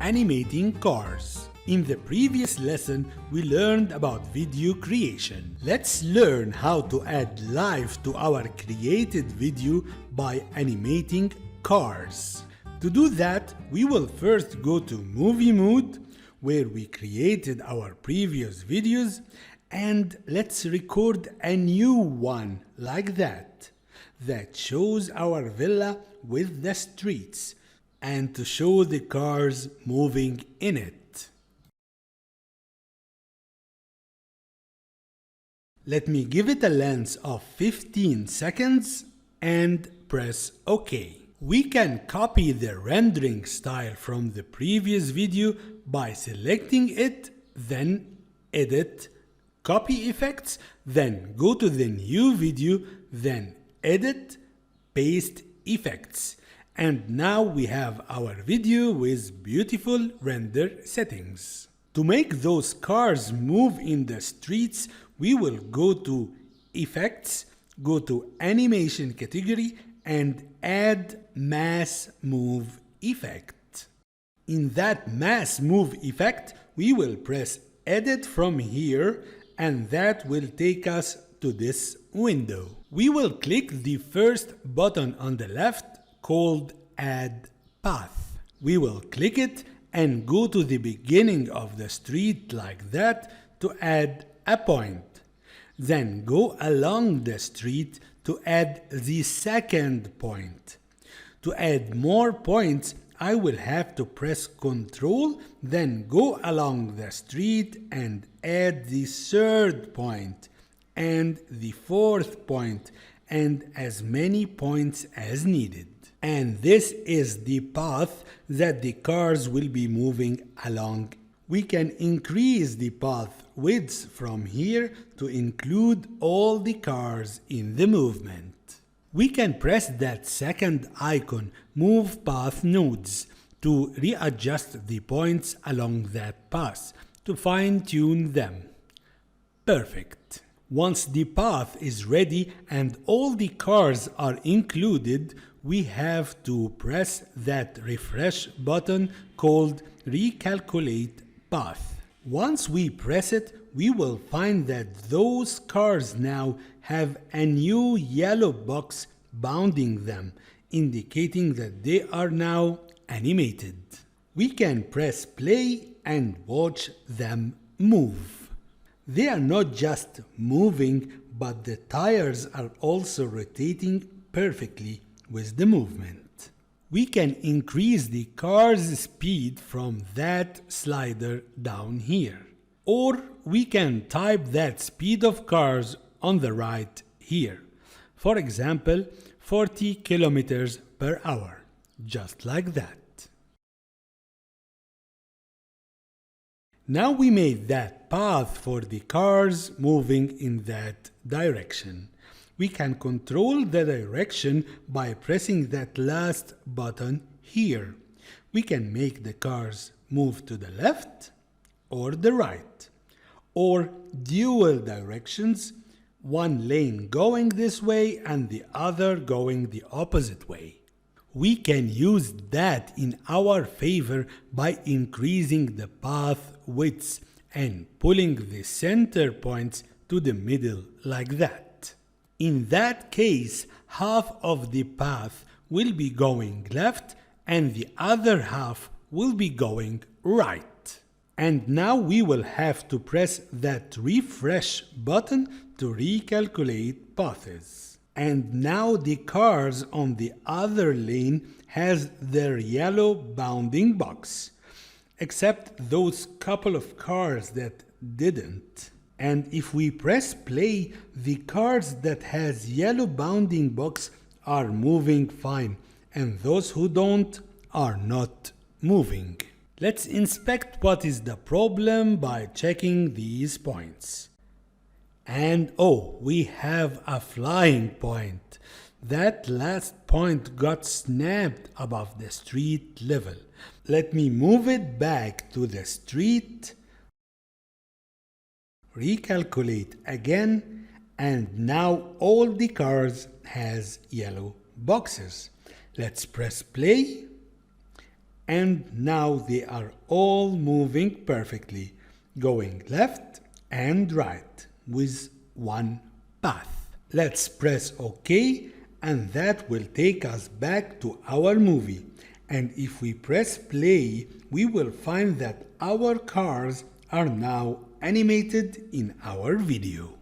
animating cars. In the previous lesson, we learned about video creation. Let's learn how to add life to our created video by animating cars. To do that, we will first go to Movie Mode, where we created our previous videos, and let's record a new one like that shows our villa with the streets and to show the cars moving in it. Let me give it a length of 15 seconds and press OK. We can copy the rendering style from the previous video by selecting it, then Edit, Copy Effects, then go to the new video, then Edit, Paste Effects. And now we have our video with beautiful render settings. To make those cars move in the streets, we will go to Effects, go to Animation category, and add Mass Move Effect. In that Mass Move Effect, we will press Edit from here, and that will take us to this window. We will click the first button on the left called Add Path. We will click it and go to the beginning of the street like that to add a point. Then go along the street to add the second point. To add more points, I will have to press Ctrl, then go along the street and add the third point and the fourth point and as many points as needed. And this is the path that the cars will be moving along. We can increase the path width from here to include all the cars in the movement. We can press that second icon, Move Path Nodes, to readjust the points along that path, to fine-tune them. Perfect. Once the path is ready and all the cars are included, we have to press that refresh button called Recalculate Path. Once we press it, we will find that those cars now have a new yellow box bounding them, indicating that they are now animated. We can press play and watch them move. They are not just moving, but the tires are also rotating perfectly with the movement. We can increase the car's speed from that slider down here. Or we can type that speed of cars on the right here. For example, 40 kilometers per hour, just like that. Now we made that path for the cars moving in that direction. We can control the direction by pressing that last button here. We can make the cars move to the left or the right, or dual directions, one lane going this way and the other going the opposite way. We can use that in our favor by increasing the path width and pulling the center points to the middle like that. In that case, half of the path will be going left and the other half will be going right. And now we will have to press that refresh button to recalculate paths. And now the cars on the other lane has their yellow bounding box, except those couple of cars that didn't. And if we press play, the cars that has yellow bounding box are moving fine, and those who don't are not moving. Let's inspect what is the problem by checking these points. And oh, we have a flying point. That last point got snapped above the street level. Let me move it back to the street. Recalculate again, and now all the cars has yellow boxes. Let's press play and now they are all moving perfectly, going left and right with one path. Let's press OK, and that will take us back to our movie. And if we press play, we will find that our cars are now animated in our video.